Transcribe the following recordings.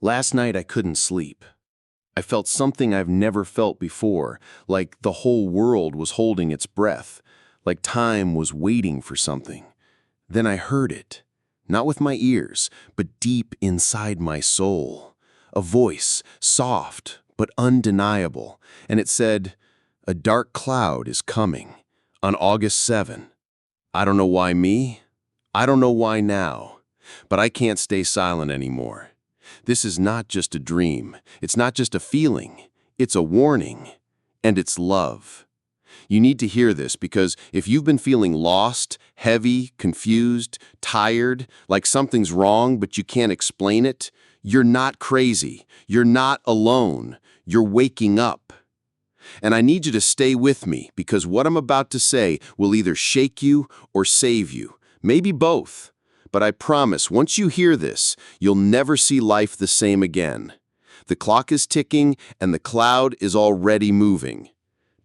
Last night I couldn't sleep. I felt something I've never felt before, like the whole world was holding its breath, like time was waiting for something. Then I heard it, not with my ears, but deep inside my soul. A voice, soft but undeniable, and it said, "A dark cloud is coming, on August 7. I don't know why me, I don't know why now, but I can't stay silent anymore. This is not just a dream, it's not just a feeling, it's a warning, and it's love. You need to hear this because if you've been feeling lost, heavy, confused, tired, like something's wrong but you can't explain it, you're not crazy, you're not alone, you're waking up. And I need you to stay with me because what I'm about to say will either shake you or save you, maybe both. But I promise, once you hear this, you'll never see life the same again. The clock is ticking and the cloud is already moving.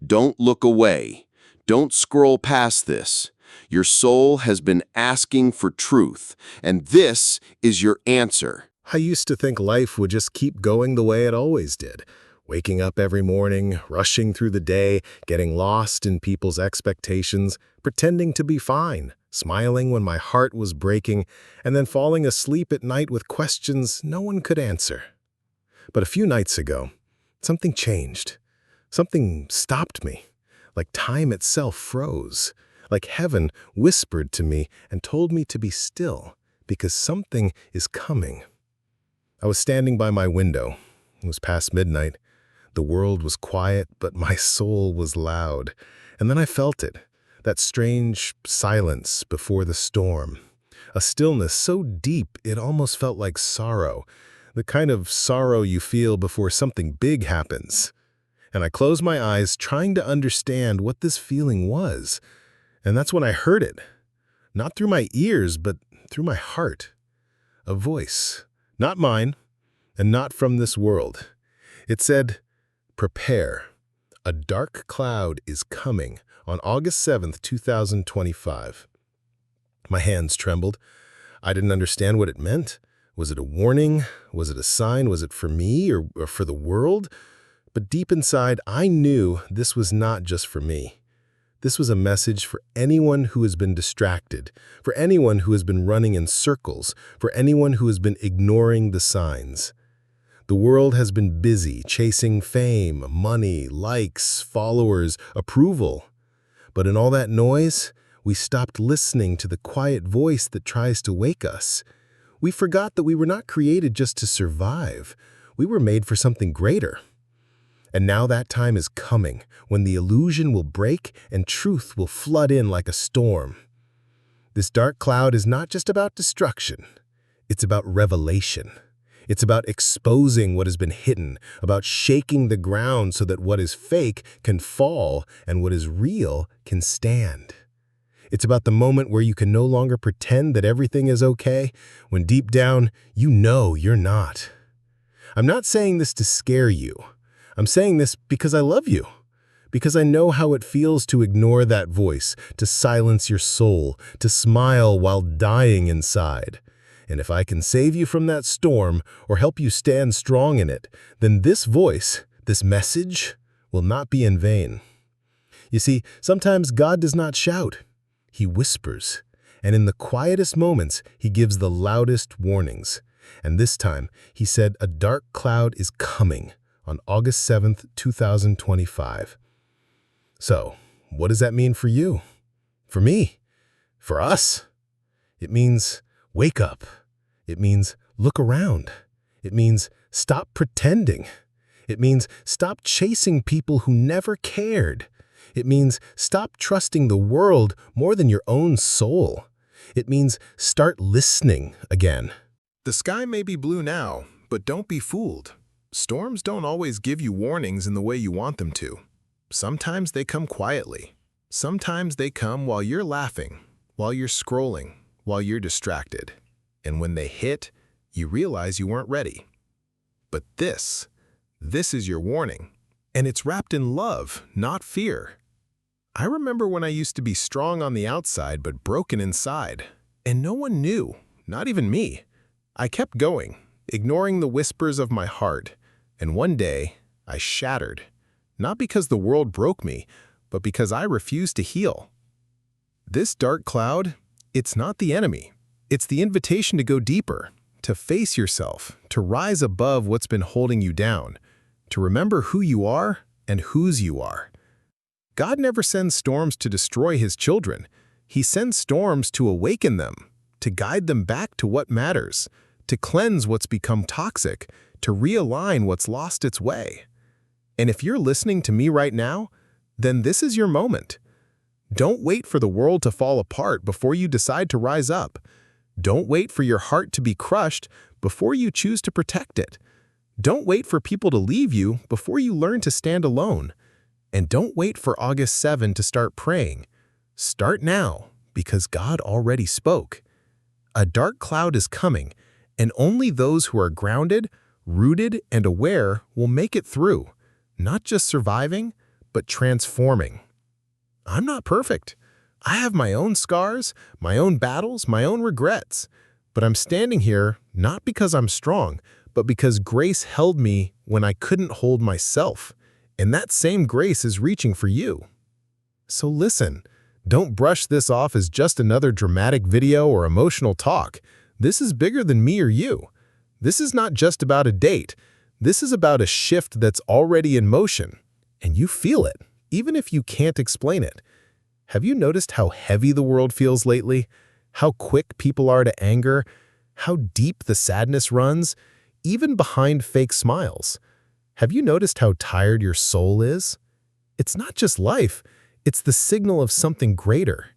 Don't look away. Don't scroll past this. Your soul has been asking for truth, and this is your answer. I used to think life would just keep going the way it always did. Waking up every morning, rushing through the day, getting lost in people's expectations, pretending to be fine, smiling when my heart was breaking, and then falling asleep at night with questions no one could answer. But a few nights ago, something changed. Something stopped me, like time itself froze, like heaven whispered to me and told me to be still, because something is coming. I was standing by my window. It was past midnight. The world was quiet, but my soul was loud. And then I felt it, that strange silence before the storm. A stillness so deep it almost felt like sorrow, the kind of sorrow you feel before something big happens. And I closed my eyes, trying to understand what this feeling was. And that's when I heard it, not through my ears, but through my heart. A voice, not mine, and not from this world. It said, "Prepare. A dark cloud is coming on August 7th, 2025. My hands trembled. I didn't understand what it meant. Was it a warning? Was it a sign? Was it for me or for the world? But deep inside, I knew this was not just for me. This was a message for anyone who has been distracted, for anyone who has been running in circles, for anyone who has been ignoring the signs. The world has been busy chasing fame, money, likes, followers, approval. But in all that noise, we stopped listening to the quiet voice that tries to wake us. We forgot that we were not created just to survive. We were made for something greater. And now that time is coming, when the illusion will break and truth will flood in like a storm. This dark cloud is not just about destruction. It's about revelation. It's about exposing what has been hidden, about shaking the ground so that what is fake can fall and what is real can stand. It's about the moment where you can no longer pretend that everything is okay, when deep down you know you're not. I'm not saying this to scare you. I'm saying this because I love you, because I know how it feels to ignore that voice, to silence your soul, to smile while dying inside. And if I can save you from that storm or help you stand strong in it, then this voice, this message, will not be in vain. You see, sometimes God does not shout. He whispers. And in the quietest moments, he gives the loudest warnings. And this time, he said, "A dark cloud is coming on August 7th, 2025. So, what does that mean for you? For me? For us? It means wake up. It means look around. It means stop pretending. It means stop chasing people who never cared. It means stop trusting the world more than your own soul. It means start listening again. The sky may be blue now, but don't be fooled. Storms don't always give you warnings in the way you want them to. Sometimes they come quietly. Sometimes they come while you're laughing, while you're scrolling, while you're distracted. And when they hit, you realize you weren't ready. But this is your warning. And it's wrapped in love, not fear. I remember when I used to be strong on the outside but broken inside. And no one knew, not even me. I kept going. ignoring the whispers of my heart, and one day, I shattered. Not because the world broke me, but because I refused to heal. This dark cloud, it's not the enemy. It's the invitation to go deeper, to face yourself, to rise above what's been holding you down, to remember who you are and whose you are. God never sends storms to destroy his children. He sends storms to awaken them, to guide them back to what matters, to cleanse what's become toxic, to realign what's lost its way. And if you're listening to me right now, then this is your moment. Don't wait for the world to fall apart before you decide to rise up. Don't wait for your heart to be crushed before you choose to protect it. Don't wait for people to leave you before you learn to stand alone. And don't wait for August 7 to start praying. Start now, because God already spoke. A dark cloud is coming, and only those who are grounded, rooted, and aware will make it through, not just surviving, but transforming. I'm not perfect. I have my own scars, my own battles, my own regrets. But I'm standing here not because I'm strong, but because grace held me when I couldn't hold myself. And that same grace is reaching for you. So listen, don't brush this off as just another dramatic video or emotional talk. This is bigger than me or you. This is not just about a date. This is about a shift that's already in motion. And you feel it, even if you can't explain it. Have you noticed how heavy the world feels lately? How quick people are to anger? How deep the sadness runs, even behind fake smiles? Have you noticed how tired your soul is? It's not just life, it's the signal of something greater.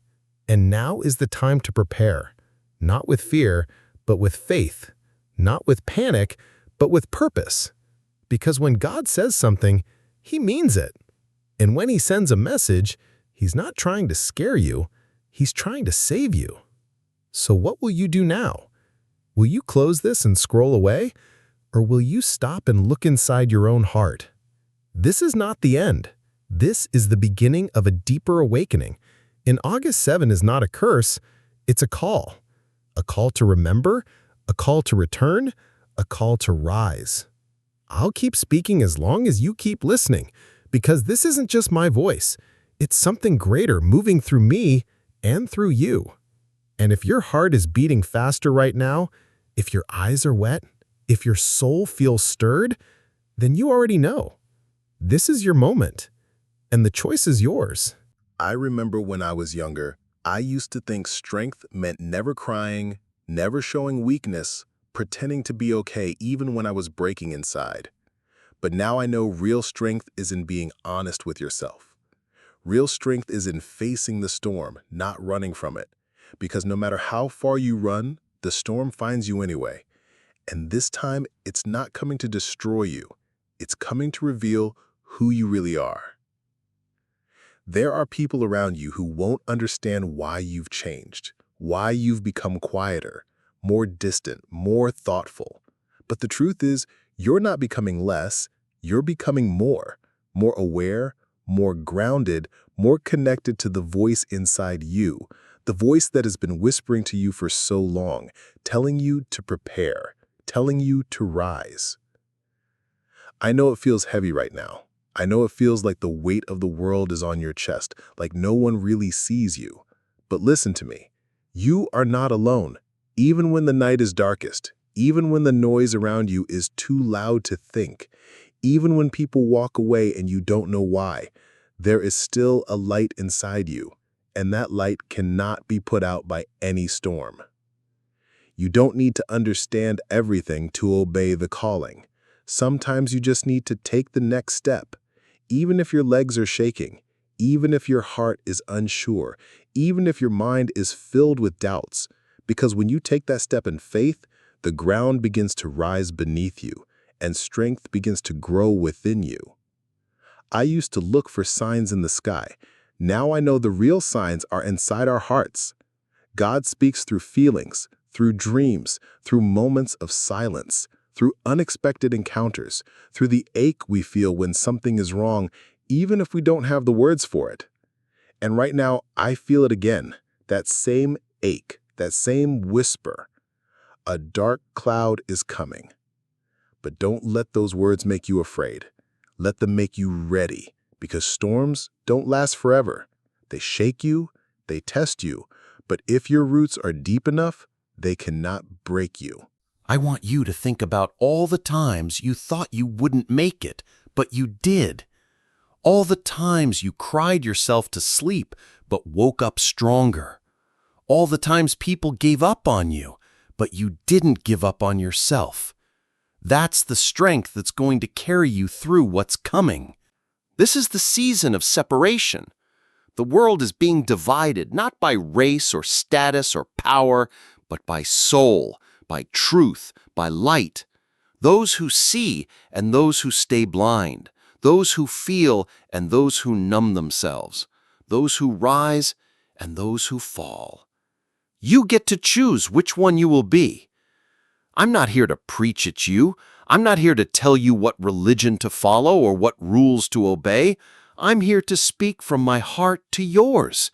And now is the time to prepare, not with fear, but with faith, not with panic, but with purpose. Because when God says something, he means it. And when he sends a message, he's not trying to scare you, he's trying to save you. So what will you do now? Will you close this and scroll away? Or will you stop and look inside your own heart? This is not the end. This is the beginning of a deeper awakening. And August 7 is not a curse, it's a call. A call to remember, a call to return, a call to rise. I'll keep speaking as long as you keep listening, because this isn't just my voice. It's something greater moving through me and through you. And if your heart is beating faster right now, if your eyes are wet, if your soul feels stirred, then you already know. This is your moment, and the choice is yours. I remember when I was younger, I used to think strength meant never crying, never showing weakness, pretending to be okay even when I was breaking inside. But now I know real strength is in being honest with yourself. Real strength is in facing the storm, not running from it. Because no matter how far you run, the storm finds you anyway. And this time, it's not coming to destroy you. It's coming to reveal who you really are. There are people around you who won't understand why you've changed, why you've become quieter, more distant, more thoughtful. But the truth is, you're not becoming less, you're becoming more aware, more grounded, more connected to the voice inside you, the voice that has been whispering to you for so long, telling you to prepare, telling you to rise. I know it feels heavy right now. I know it feels like the weight of the world is on your chest, like no one really sees you. But listen to me. You are not alone. Even when the night is darkest, even when the noise around you is too loud to think, even when people walk away and you don't know why, there is still a light inside you, and that light cannot be put out by any storm. You don't need to understand everything to obey the calling. Sometimes you just need to take the next step. Even if your legs are shaking, even if your heart is unsure, even if your mind is filled with doubts. Because when you take that step in faith, the ground begins to rise beneath you, and strength begins to grow within you. I used to look for signs in the sky. Now I know the real signs are inside our hearts. God speaks through feelings, through dreams, through moments of silence, through unexpected encounters, through the ache we feel when something is wrong, even if we don't have the words for it. And right now, I feel it again, that same ache, that same whisper. A dark cloud is coming. But don't let those words make you afraid. Let them make you ready, because storms don't last forever. They shake you, they test you, but if your roots are deep enough, they cannot break you. I want you to think about all the times you thought you wouldn't make it, but you did. All the times you cried yourself to sleep, but woke up stronger. All the times people gave up on you, but you didn't give up on yourself. That's the strength that's going to carry you through what's coming. This is the season of separation. The world is being divided not by race or status or power, but by soul, by truth, by light. Those who see and those who stay blind. Those who feel and those who numb themselves. Those who rise and those who fall. You get to choose which one you will be. I'm not here to preach at you. I'm not here to tell you what religion to follow or what rules to obey. I'm here to speak from my heart to yours,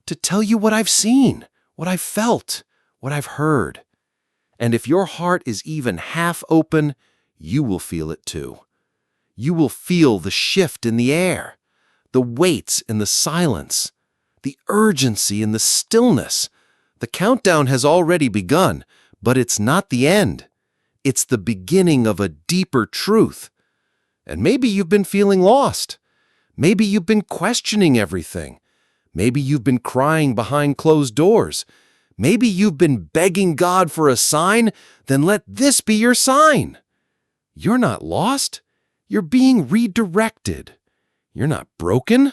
to tell you what I've seen, what I've felt, what I've heard. And if your heart is even half open, you will feel it too. You will feel the shift in the air, the weights in the silence, the urgency in the stillness. The countdown has already begun, but it's not the end. It's the beginning of a deeper truth. And maybe you've been feeling lost. Maybe you've been questioning everything. Maybe you've been crying behind closed doors. Maybe you've been begging God for a sign. Then let this be your sign. You're not lost. You're being redirected. You're not broken.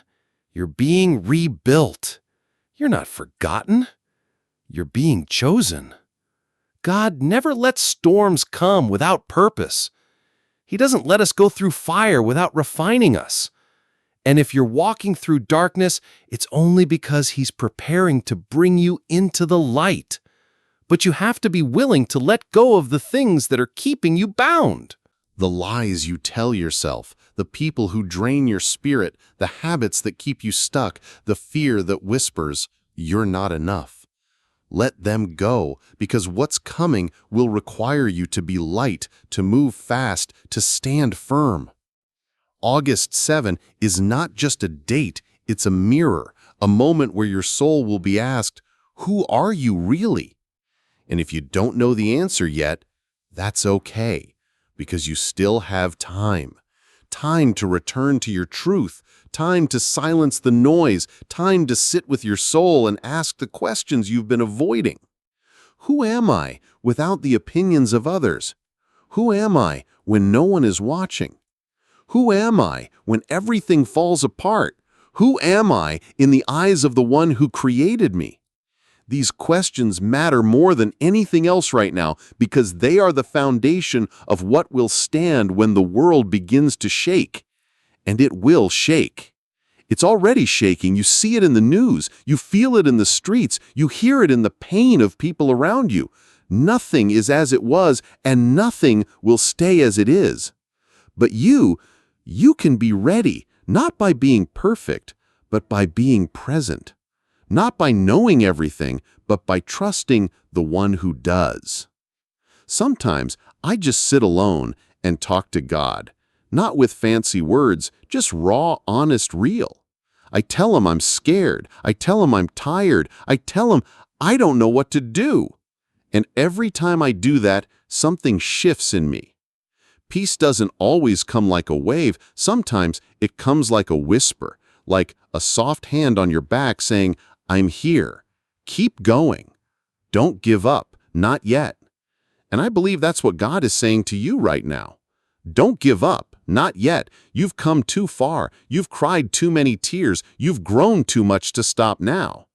You're being rebuilt. You're not forgotten. You're being chosen. God never lets storms come without purpose. He doesn't let us go through fire without refining us. And if you're walking through darkness, it's only because He's preparing to bring you into the light. But you have to be willing to let go of the things that are keeping you bound. The lies you tell yourself, the people who drain your spirit, the habits that keep you stuck, the fear that whispers, "You're not enough." Let them go, because what's coming will require you to be light, to move fast, to stand firm. August 7 is not just a date, it's a mirror, a moment where your soul will be asked, "Who are you really?" And if you don't know the answer yet, that's okay, because you still have time. Time to return to your truth, time to silence the noise, time to sit with your soul and ask the questions you've been avoiding. Who am I without the opinions of others? Who am I when no one is watching? Who am I when everything falls apart? Who am I in the eyes of the one who created me? These questions matter more than anything else right now because they are the foundation of what will stand when the world begins to shake. And it will shake. It's already shaking. You see it in the news. You feel it in the streets. You hear it in the pain of people around you. Nothing is as it was, and nothing will stay as it is. But you can be ready, not by being perfect, but by being present. Not by knowing everything, but by trusting the one who does. Sometimes I just sit alone and talk to God, not with fancy words, just raw, honest, real. I tell Him I'm scared. I tell Him I'm tired. I tell Him I don't know what to do. And every time I do that, something shifts in me. Peace doesn't always come like a wave. Sometimes it comes like a whisper, like a soft hand on your back saying, "I'm here. Keep going. Don't give up. Not yet." And I believe that's what God is saying to you right now. Don't give up. Not yet. You've come too far. You've cried too many tears. You've grown too much to stop now.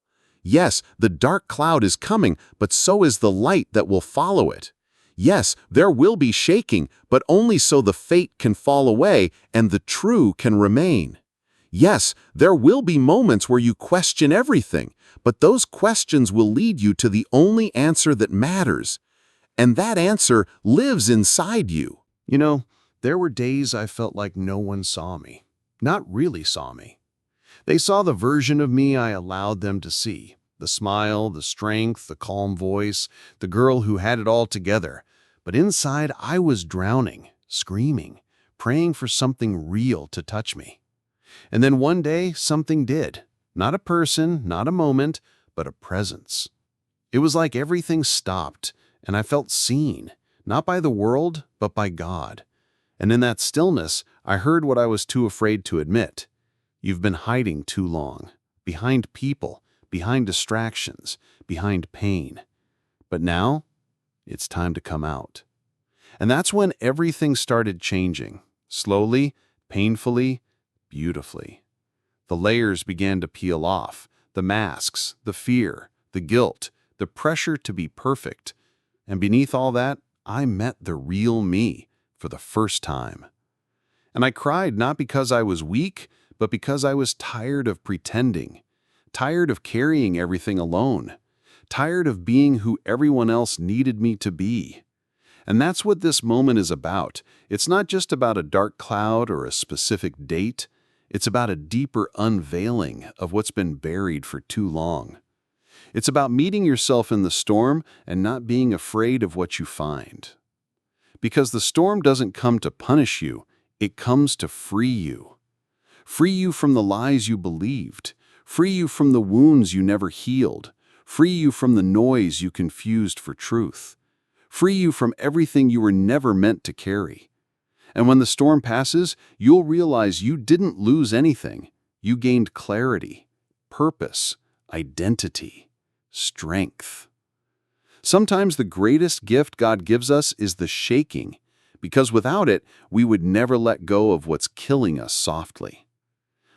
Yes, the dark cloud is coming, but so is the light that will follow it. Yes, there will be shaking, but only so the fate can fall away and the true can remain. Yes, there will be moments where you question everything, but those questions will lead you to the only answer that matters. And that answer lives inside you. You know, there were days I felt like no one saw me. Not really saw me. They saw the version of me I allowed them to see. The smile, the strength, the calm voice, the girl who had it all together. But inside I was drowning, screaming, praying for something real to touch me. And then one day, something did. Not a person, not a moment, but a presence. It was like everything stopped, and I felt seen, not by the world, but by God. And in that stillness, I heard what I was too afraid to admit. You've been hiding too long, behind people, behind distractions, behind pain. But now, it's time to come out. And that's when everything started changing, slowly, painfully, beautifully. The layers began to peel off, the masks, the fear, the guilt, the pressure to be perfect. And beneath all that, I met the real me for the first time. And I cried not because I was weak, but because I was tired of pretending, tired of carrying everything alone, tired of being who everyone else needed me to be. And that's what this moment is about. It's not just about a dark cloud or a specific date. It's about a deeper unveiling of what's been buried for too long. It's about meeting yourself in the storm and not being afraid of what you find. Because the storm doesn't come to punish you, it comes to free you. Free you from the lies you believed. Free you from the wounds you never healed. Free you from the noise you confused for truth. Free you from everything you were never meant to carry. And when the storm passes, you'll realize you didn't lose anything. You gained clarity, purpose, identity, strength. Sometimes the greatest gift God gives us is the shaking, because without it, we would never let go of what's killing us softly.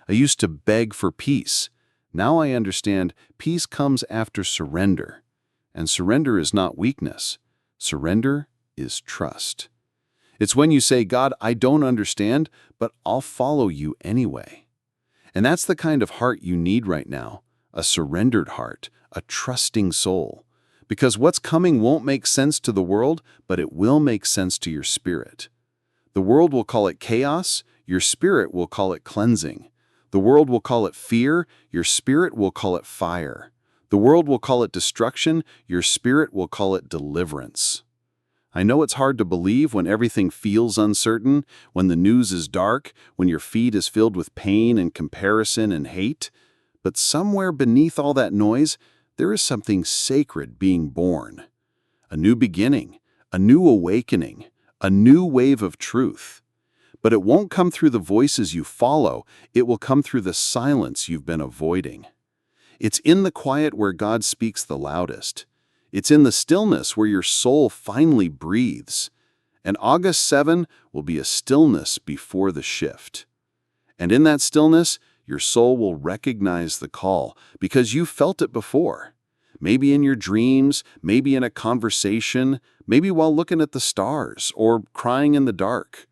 I used to beg for peace. Now I understand peace comes after surrender. And surrender is not weakness. Surrender is trust. It's when you say, God, I don't understand, but I'll follow you anyway. And that's the kind of heart you need right now, a surrendered heart, a trusting soul. Because what's coming won't make sense to the world, but it will make sense to your spirit. The world will call it chaos, your spirit will call it cleansing. The world will call it fear, your spirit will call it fire. The world will call it destruction, your spirit will call it deliverance. I know it's hard to believe when everything feels uncertain, when the news is dark, when your feed is filled with pain and comparison and hate. But somewhere beneath all that noise, there is something sacred being born. A new beginning, a new awakening, a new wave of truth. But it won't come through the voices you follow, it will come through the silence you've been avoiding. It's in the quiet where God speaks the loudest. It's in the stillness where your soul finally breathes. And August 7 will be a stillness before the shift. And in that stillness, your soul will recognize the call because you felt it before. Maybe in your dreams, maybe in a conversation, maybe while looking at the stars or crying in the dark.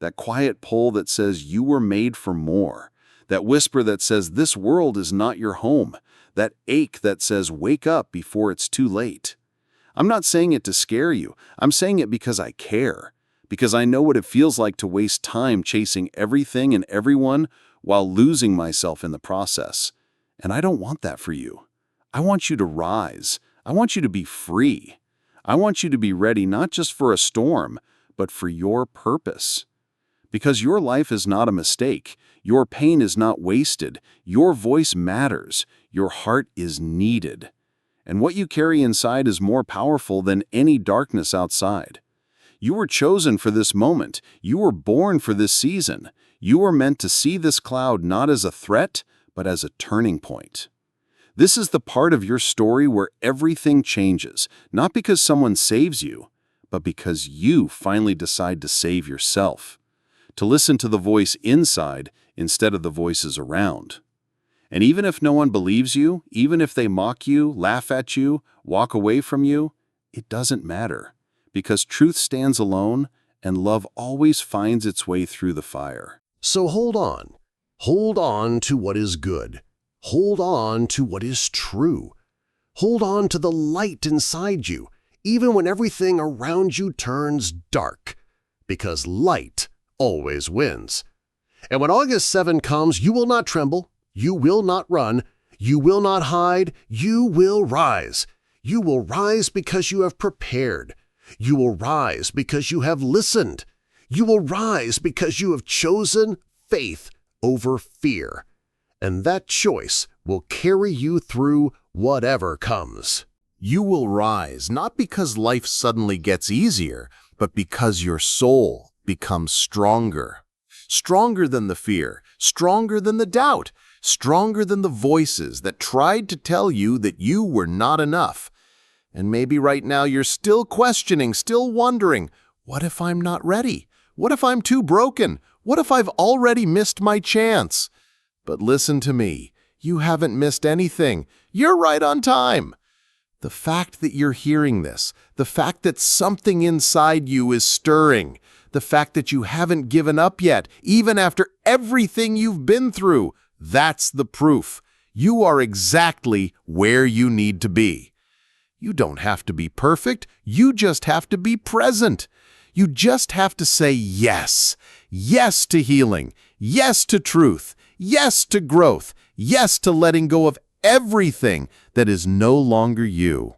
That quiet pull that says you were made for more. That whisper that says this world is not your home. That ache that says wake up before it's too late. I'm not saying it to scare you. I'm saying it because I care. Because I know what it feels like to waste time chasing everything and everyone while losing myself in the process. And I don't want that for you. I want you to rise. I want you to be free. I want you to be ready not just for a storm, but for your purpose. Because your life is not a mistake. Your pain is not wasted. Your voice matters. Your heart is needed. And what you carry inside is more powerful than any darkness outside. You were chosen for this moment. You were born for this season. You were meant to see this cloud not as a threat, but as a turning point. This is the part of your story where everything changes, not because someone saves you, but because you finally decide to save yourself. To listen to the voice inside instead of the voices around. And even if no one believes you, even if they mock you, laugh at you, walk away from you, it doesn't matter. Because truth stands alone and love always finds its way through the fire. So hold on. Hold on to what is good. Hold on to what is true. Hold on to the light inside you, even when everything around you turns dark. Because light always wins. And when August 7 comes, you will not tremble, you will not run, you will not hide, you will rise. You will rise because you have prepared. You will rise because you have listened. You will rise because you have chosen faith over fear. And that choice will carry you through whatever comes. You will rise not because life suddenly gets easier, but because your soul becomes stronger. Stronger than the fear, stronger than the doubt, stronger than the voices that tried to tell you that you were not enough. And maybe right now you're still questioning, still wondering, what if I'm not ready? What if I'm too broken? What if I've already missed my chance? But listen to me, you haven't missed anything. You're right on time. The fact that you're hearing this, the fact that something inside you is stirring, the fact that you haven't given up yet, even after everything you've been through, that's the proof. You are exactly where you need to be. You don't have to be perfect, you just have to be present. You just have to say yes. Yes to healing. Yes to truth. Yes to growth. Yes to letting go of everything that is no longer you.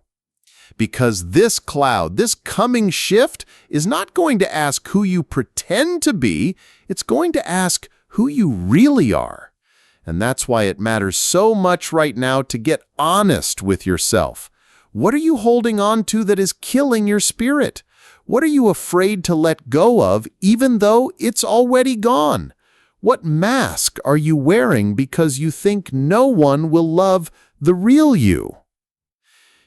Because this cloud, this coming shift, is not going to ask who you pretend to be, it's going to ask who you really are. And that's why it matters so much right now to get honest with yourself. What are you holding on to that is killing your spirit? What are you afraid to let go of even though it's already gone? What mask are you wearing because you think no one will love the real you?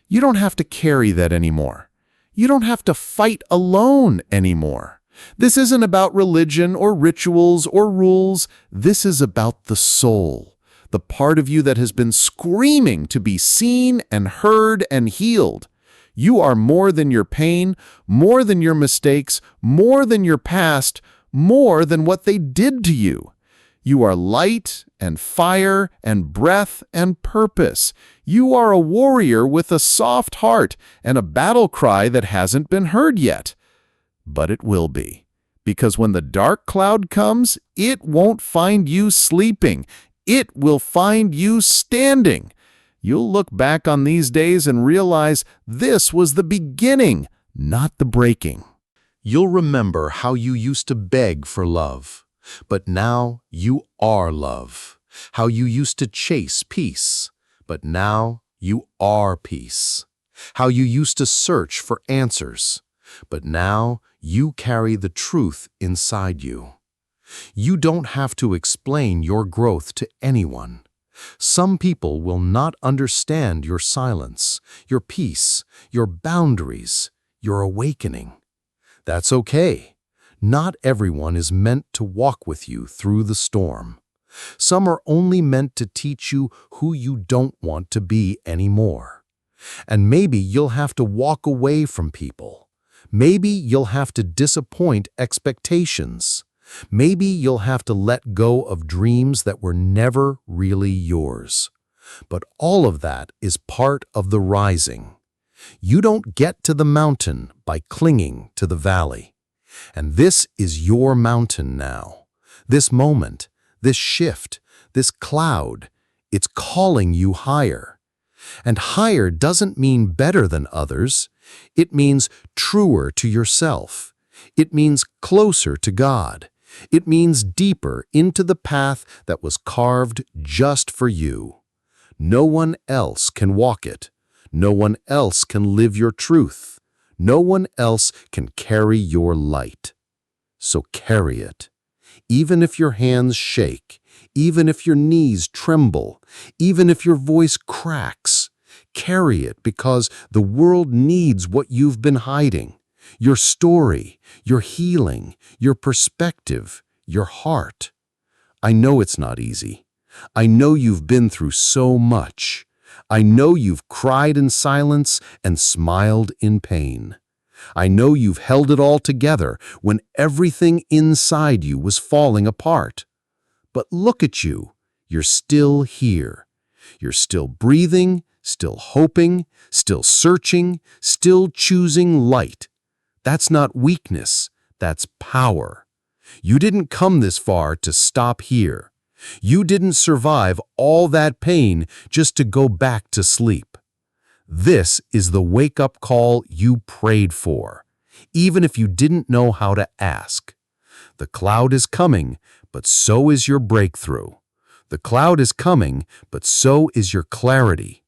You don't have to carry that anymore. You don't have to fight alone anymore. This isn't about religion or rituals or rules. This is about the soul, the part of you that has been screaming to be seen and heard and healed. You are more than your pain, more than your mistakes, more than your past, more than what they did to you. You are light and fire and breath and purpose. You are a warrior with a soft heart and a battle cry that hasn't been heard yet. But it will be, because when the dark cloud comes, it won't find you sleeping. It will find you standing. You'll look back on these days and realize this was the beginning, not the breaking. You'll remember how you used to beg for love, but now you are love. How you used to chase peace, but now you are peace. How you used to search for answers, but now you carry the truth inside you. You don't have to explain your growth to anyone. Some people will not understand your silence, your peace, your boundaries, your awakening. That's okay. Not everyone is meant to walk with you through the storm. Some are only meant to teach you who you don't want to be anymore. And maybe you'll have to walk away from people. Maybe you'll have to disappoint expectations. Maybe you'll have to let go of dreams that were never really yours. But all of that is part of the rising. You don't get to the mountain by clinging to the valley. And this is your mountain now. This moment, this shift, this cloud, it's calling you higher. And higher doesn't mean better than others. It means truer to yourself. It means closer to God. It means deeper into the path that was carved just for you. No one else can walk it. No one else can live your truth. No one else can carry your light. So carry it. Even if your hands shake, even if your knees tremble, even if your voice cracks, carry it because the world needs what you've been hiding. Your story, your healing, your perspective, your heart. I know it's not easy. I know you've been through so much. I know you've cried in silence and smiled in pain. I know you've held it all together when everything inside you was falling apart. But look at you. You're still here. You're still breathing, still hoping, still searching, still choosing light. That's not weakness, that's power. You didn't come this far to stop here. You didn't survive all that pain just to go back to sleep. This is the wake-up call you prayed for, even if you didn't know how to ask. The cloud is coming, but so is your breakthrough. The cloud is coming, but so is your clarity.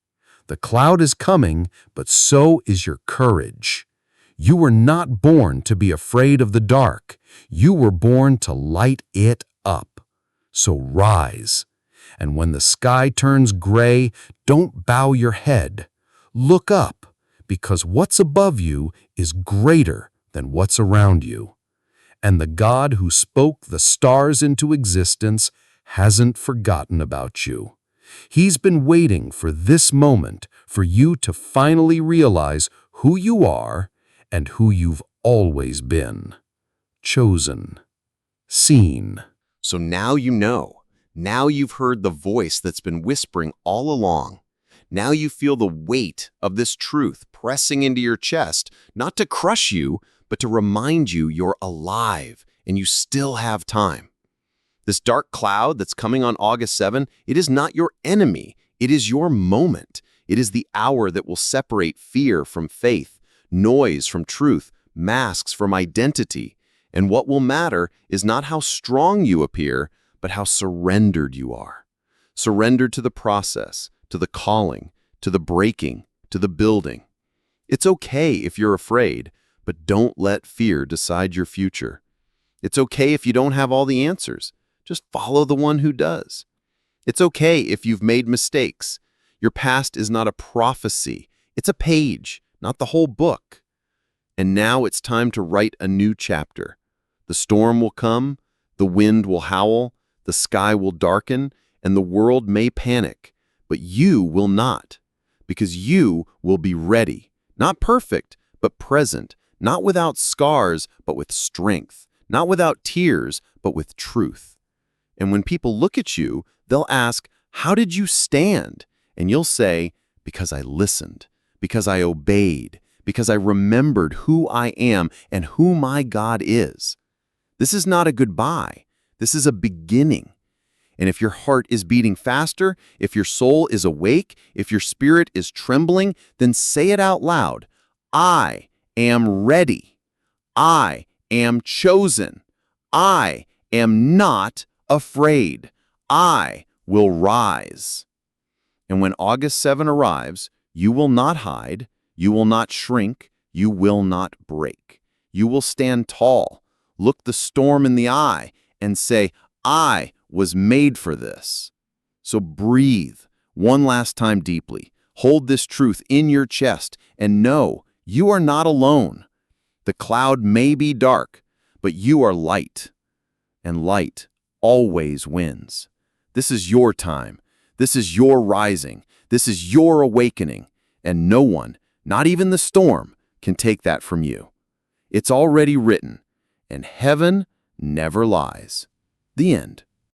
The cloud is coming, but so is your courage. You were not born to be afraid of the dark. You were born to light it up. So rise. And when the sky turns gray, don't bow your head. Look up, because what's above you is greater than what's around you. And the God who spoke the stars into existence hasn't forgotten about you. He's been waiting for this moment for you to finally realize who you are and who you've always been. Chosen. Seen. So now you know. Now you've heard the voice that's been whispering all along. Now you feel the weight of this truth pressing into your chest, not to crush you, but to remind you you're alive and you still have time. This dark cloud that's coming on August 7, it is not your enemy. It is your moment. It is the hour that will separate fear from faith, noise from truth, masks from identity. And what will matter is not how strong you appear, but how surrendered you are. Surrendered to the process, to the calling, to the breaking, to the building. It's okay if you're afraid, but don't let fear decide your future. It's okay if you don't have all the answers. Just follow the one who does. It's okay if you've made mistakes. Your past is not a prophecy. It's a page, not the whole book. And now it's time to write a new chapter. The storm will come, the wind will howl, the sky will darken, and the world may panic. But you will not, because you will be ready. Not perfect, but present. Not without scars, but with strength. Not without tears, but with truth. And when people look at you, they'll ask, "How did you stand?" And you'll say, "Because I listened, because I obeyed, because I remembered who I am and who my God is." This is not a goodbye. This is a beginning. And if your heart is beating faster, if your soul is awake, if your spirit is trembling, then say it out loud. I am ready. I am chosen. I am not afraid. I will rise. And when August 7 arrives, you will not hide, you will not shrink, you will not break. You will stand tall, look the storm in the eye, and say, "I was made for this." So breathe one last time deeply. Hold this truth in your chest and know you are not alone. The cloud may be dark, but you are light. And light always wins. This is your time. This is your rising. This is your awakening. And no one, not even the storm, can take that from you. It's already written, and heaven never lies. The end.